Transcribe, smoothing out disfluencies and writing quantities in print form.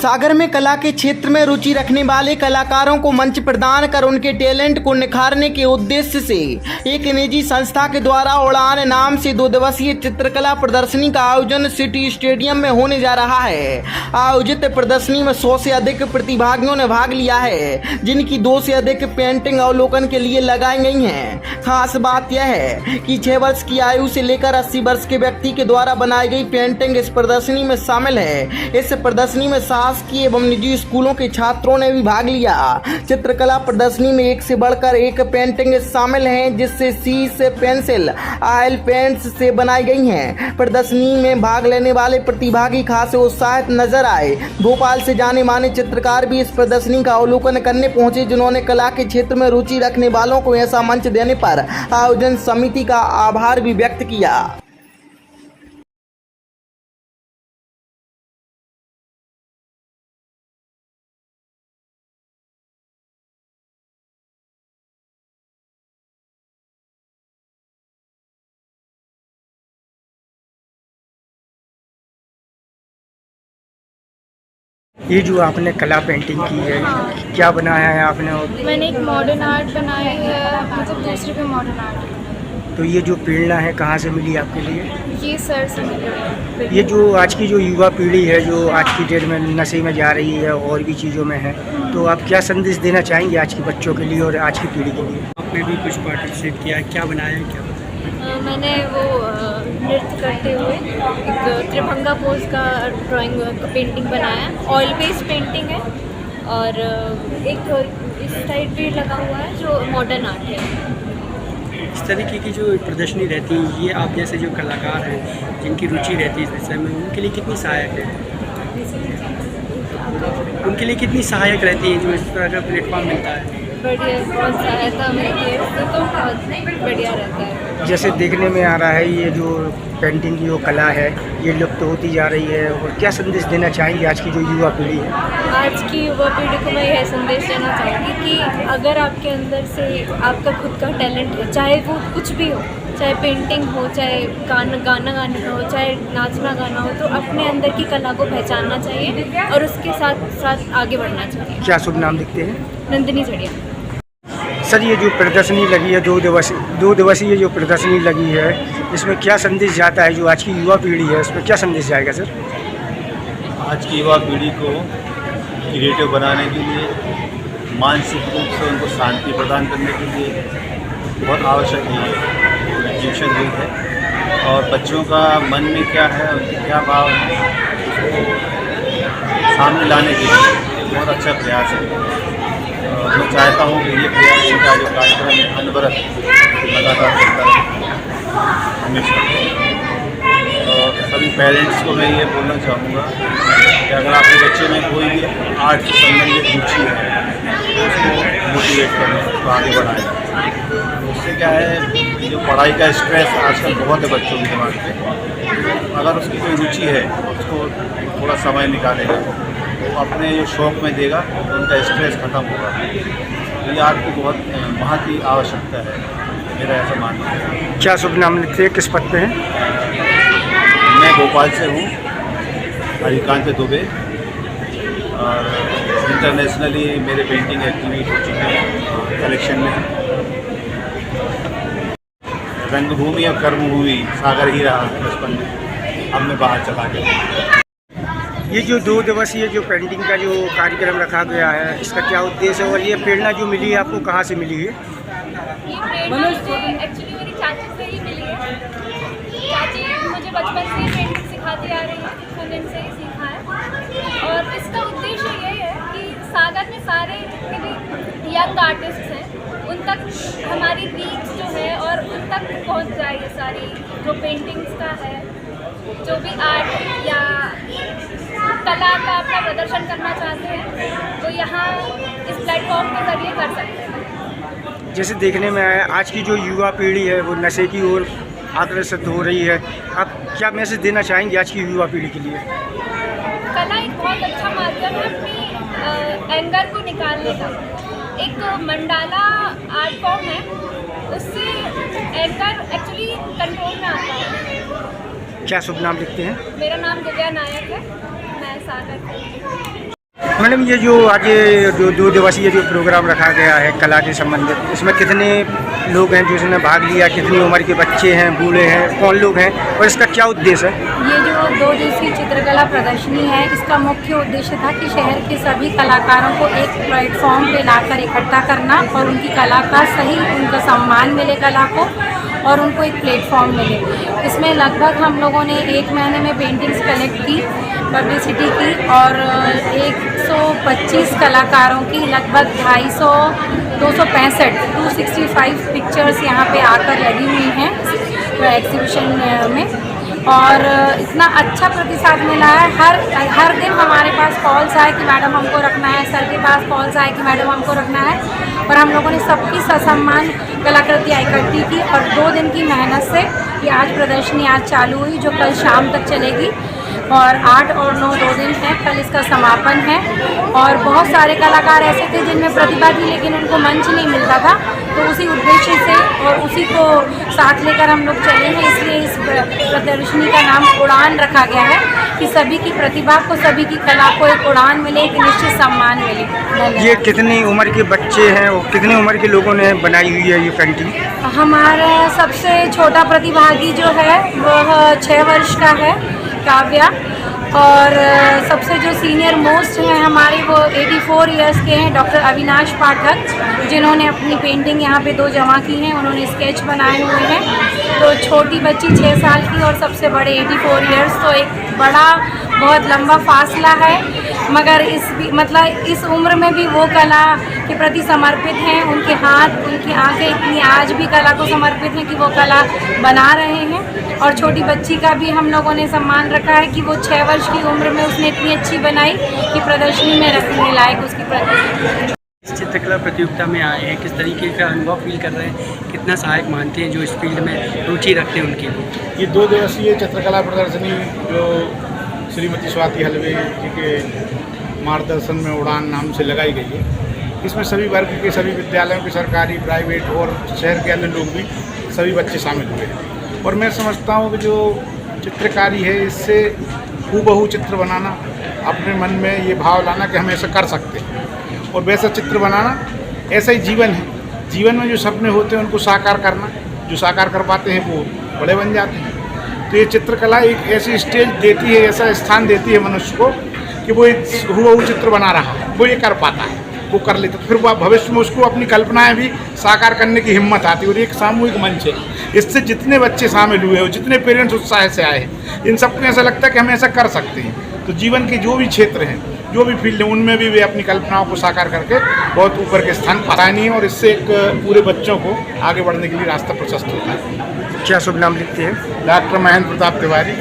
सागर में कला के क्षेत्र में रुचि रखने वाले कलाकारों को मंच प्रदान कर उनके टैलेंट को निखारने के उद्देश्य से एक निजी संस्था के द्वारा उड़ान नाम से 2 दिवसीय चित्रकला प्रदर्शनी का आयोजन सिटी स्टेडियम में होने जा रहा है। आयोजित प्रदर्शनी में 100 से अधिक प्रतिभागियों ने भाग लिया है, जिनकी 2 से अधिक पेंटिंग अवलोकन के लिए लगाई गई हैं। खास बात यह है कि 6 वर्ष की आयु से लेकर 80 वर्ष के व्यक्ति के द्वारा बनाई गई पेंटिंग इस प्रदर्शनी में शामिल है। इस प्रदर्शनी में शासकीय एवं निजी स्कूलों के छात्रों ने भी भाग लिया। चित्रकला प्रदर्शनी में एक से बढ़कर एक पेंटिंग शामिल हैं, जिससे शीश, पेंसिल, ऑयल पेंट्स से बनाई गई हैं। प्रदर्शनी में भाग लेने वाले प्रतिभागी खासे उत्साहित नजर आए। भोपाल से जाने माने चित्रकार भी इस प्रदर्शनी का अवलोकन करने पहुंचे, जिन्होंने कला के क्षेत्र में रुचि रखने वालों को ऐसा मंच देने पर आयोजन समिति का आभार भी व्यक्त किया। ये जो आपने कला पेंटिंग की है, क्या बनाया है आपने? मैंने एक मॉडर्न आर्ट बनाई है, मतलब दूसरे पे मॉडर्न आर्ट। तो ये जो प्रेरणा है कहाँ से मिली आपके लिए? ये सर से मिली। ये जो आज की जो युवा पीढ़ी है, जो आज की डेट में नशे में जा रही है और भी चीज़ों में है, तो आप क्या संदेश देना चाहेंगे आज के बच्चों के लिए और आज की पीढ़ी के लिए? आपने भी कुछ पार्टिसिपेट किया है, क्या बनाया है, क्या? मैंने वो नृत्य करते हुए एक त्रिभंगा पोज का ड्राइंग पेंटिंग बनाया है। ऑयल बेस्ड पेंटिंग है और एक इस साइड भी लगा हुआ है जो मॉडर्न आर्ट है। इस तरीके की जो प्रदर्शनी रहती है, ये आप जैसे जो कलाकार हैं जिनकी रुचि रहती है इस विषय में, उनके लिए कितनी सहायक है? उनके लिए कितनी सहायक रहती है जो इस तरह का प्लेटफॉर्म मिलता है? बढ़िया, बहुत सहायता मिलती है इससे, तो बहुत बढ़िया रहता है। जैसे देखने में आ रहा है ये जो पेंटिंग की जो कला है ये लुप्त होती जा रही है, और क्या संदेश देना चाहेंगे आज की जो युवा पीढ़ी है? आज की युवा पीढ़ी को मैं यह संदेश देना चाहूँगी कि अगर आपके अंदर से आपका खुद का टैलेंट है, चाहे वो कुछ भी हो, चाहे पेंटिंग हो, चाहे गाना गाने का हो, चाहे नाचना गाना हो, तो अपने अंदर की कला को पहचानना चाहिए और उसके साथ साथ आगे बढ़ना चाहिए। क्या शुभ नाम लिखते हैं? नंदिनी जड़िया। सर, ये जो प्रदर्शनी लगी है 2 दिवसीय जो प्रदर्शनी लगी है, इसमें क्या संदेश जाता है जो आज की युवा पीढ़ी है, इसमें क्या संदेश जाएगा सर? आज की युवा पीढ़ी को क्रिएटिव बनाने के लिए, मानसिक रूप से उनको शांति प्रदान करने के लिए बहुत आवश्यक है, ट्यूशन हुई है। और बच्चों का मन में क्या है, उनके क्या भाव है, सामने लाने के लिए बहुत अच्छा प्रयास है। मैं चाहता हूँ कि ये प्रयास, इनका जो कार्यक्रम है अनवरत लगातार चलता रहे हमेशा। और सभी पेरेंट्स को मैं ये बोलना चाहूँगा कि अगर आपके बच्चे में कोई भी आर्ट से संबंधित रुचि है तो उसको मोटिवेट करें, उसको आगे बढ़ाएं। उससे क्या है, जो पढ़ाई का स्ट्रेस आजकल बहुत है बच्चों के दिमाग पे, अगर उसकी कोई रुचि है उसको थोड़ा समय निकालेगा, वो अपने जो शौक़ में देगा तो उनका स्ट्रेस खत्म होगा। तो ये आपकी बहुत ही आवश्यकता है, मेरा ऐसा मानना है। क्या शुभ नाम लिखते हैं, किस पद पे हैं? मैं भोपाल से हूँ, हरिकांत दुबे, और इंटरनेशनली मेरे पेंटिंग एक्टिविटी हो चुकी है, कलेक्शन में है। रंगभूमि और कर्मभूमि सागर ही रहा बचपन में, अब मैं बाहर चला गया। ये जो 2 दिवसीय जो पेंटिंग का जो कार्यक्रम रखा गया है, इसका क्या उद्देश्य है और ये प्रेरणा जो मिली है आपको कहाँ से मिली है? ये प्रेरणा एक्चुअली मेरी चाची से ही मिली है। चाची मुझे बचपन से ही पेंटिंग सिखाती आ रही है, मैंने इनसे ही सीखा है। और इसका उद्देश्य ये है कि सागर में सारे जितने भी यंग आर्टिस्ट हैं उन तक हमारी रीच जो है और उन तक पहुंच जाए। ये सारी जो पेंटिंग्स का है, जो भी आर्ट या कला का अपना प्रदर्शन करना चाहते हैं, तो यहाँ इस प्लेटफॉर्म के जरिए कर सकते हैं। जैसे देखने में आया आज की जो युवा पीढ़ी है वो नशे की ओर आकर्षित हो रही है, आप क्या मैसेज देना चाहेंगे आज की युवा पीढ़ी के लिए? कला एक बहुत अच्छा माध्यम है अपनी एंगर को निकालने का। एक मंडाला आर्ट फॉर्म है, उससे एंगर एक्चुअली कंट्रोल में आता है। क्या शुभ नाम लिखते हैं? मेरा नाम दिव्या नायक है, मैं सागर से। मैडम ये जो आज जो 2 दिवसीय जो प्रोग्राम रखा गया है कला से संबंधित, इसमें कितने लोग हैं जो इसमें भाग लिया, कितनी उम्र के बच्चे हैं, बूढ़े हैं, कौन लोग हैं और इसका क्या उद्देश्य है? ये जो 2 दिवसीय चित्रकला प्रदर्शनी है, इसका मुख्य उद्देश्य था कि शहर के सभी कलाकारों को एक प्लेटफॉर्म पे लाकर इकट्ठा करना और उनकी कला का सही उनका सम्मान मिले कला को और उनको एक प्लेटफॉर्म मिले। इसमें लगभग हम लोगों ने 1 महीने में पेंटिंग्स कलेक्ट की, पब्लिसिटी की और 125 कलाकारों की लगभग 265 पिक्चर्स यहाँ पे आकर लगी हुई हैं एग्जीबिशन में और इतना अच्छा प्रतिसाद मिला है। हर दिन हमारे पास कॉल्स आए कि मैडम हमको रखना है, सर के पास कॉल्स आए कि मैडम हमको रखना है और हम लोगों ने सबकी ससम्मान कलाकृतियाँ इकट्ठी की और 2 दिन की मेहनत से ये आज प्रदर्शनी आज चालू हुई जो कल शाम तक चलेगी और 8 और 9 2 दिन है, कल इसका समापन है। और बहुत सारे कलाकार ऐसे थे जिनमें प्रतिभा थी लेकिन उनको मंच नहीं मिलता था, तो उसी उद्देश्य से और उसी को साथ लेकर हम लोग चले हैं, इसलिए इस प्रदर्शनी का नाम उड़ान रखा गया है कि सभी की प्रतिभा को, सभी की कला को एक उड़ान मिले, एक निश्चित सम्मान मिले। ये कितनी उम्र के बच्चे हैं और कितनी उम्र के लोगों ने बनाई हुई है ये पेंटिंग? हमारा सबसे छोटा प्रतिभागी जो है वह 6 वर्ष का है, काव्या, और सबसे जो सीनियर मोस्ट हैं हमारे वो 84 इयर्स के हैं, डॉक्टर अविनाश पाठक, जिन्होंने अपनी पेंटिंग यहाँ पे 2 जमा की हैं, उन्होंने स्केच बनाए हुए हैं। तो छोटी बच्ची 6 साल की और सबसे बड़े 84 इयर्स, तो एक बड़ा बहुत लंबा फासला है, मगर इस उम्र में भी वो कला के प्रति समर्पित हैं। उनके हाथ, उनकी आंखें इतनी आज भी कला को समर्पित हैं कि वो कला बना रहे हैं। और छोटी बच्ची का भी हम लोगों ने सम्मान रखा है कि वो 6 वर्ष की उम्र में उसने इतनी अच्छी बनाई कि प्रदर्शनी में रखने लायक उसकी प्रदर्शनी। चित्रकला प्रतियोगिता में आए हैं, किस तरीके का अनुभव फील कर रहे हैं, कितना सहायक मानते हैं जो इस फील्ड में रुचि रखते हैं उनके लिए? ये 2 दिवसीय चित्रकला प्रदर्शनी जो श्रीमती स्वाति हलवे जी के मार्गदर्शन में उड़ान नाम से लगाई गई है, इसमें सभी वर्ग के सभी विद्यालयों के सरकारी, प्राइवेट और शहर के अन्य लोग भी सभी बच्चे शामिल हुए हैं। और मैं समझता हूँ कि जो चित्रकारी है इससे हूबहू चित्र बनाना, अपने मन में ये भाव लाना कि हम ऐसा कर सकते हैं और वैसा चित्र बनाना, ऐसा ही जीवन है। जीवन में जो सपने होते हैं उनको साकार करना, जो साकार कर पाते हैं वो बड़े बन जाते हैं। तो ये चित्रकला एक ऐसी स्टेज देती है, ऐसा स्थान देती है मनुष्य को कि वो हूबहू चित्र बना रहा है, वो ये कर पाता है, वो कर लेता, फिर वो भविष्य में उसको अपनी कल्पनाएं भी साकार करने की हिम्मत आती है। और एक सामूहिक मंच है, इससे जितने बच्चे शामिल हुए और जितने पेरेंट्स उत्साह से आए हैं, इन सबको ऐसा लगता है कि हम ऐसा कर सकते हैं। तो जीवन के जो भी क्षेत्र हैं, जो भी फील्ड है, उनमें भी वे अपनी कल्पनाओं को साकार करके बहुत ऊपर के स्थान पाए नहीं है और इससे एक पूरे बच्चों को आगे बढ़ने के लिए रास्ता प्रशस्त होता है। क्या शुभ नाम लिखते हैं? डॉक्टर महेंद्र प्रताप तिवारी,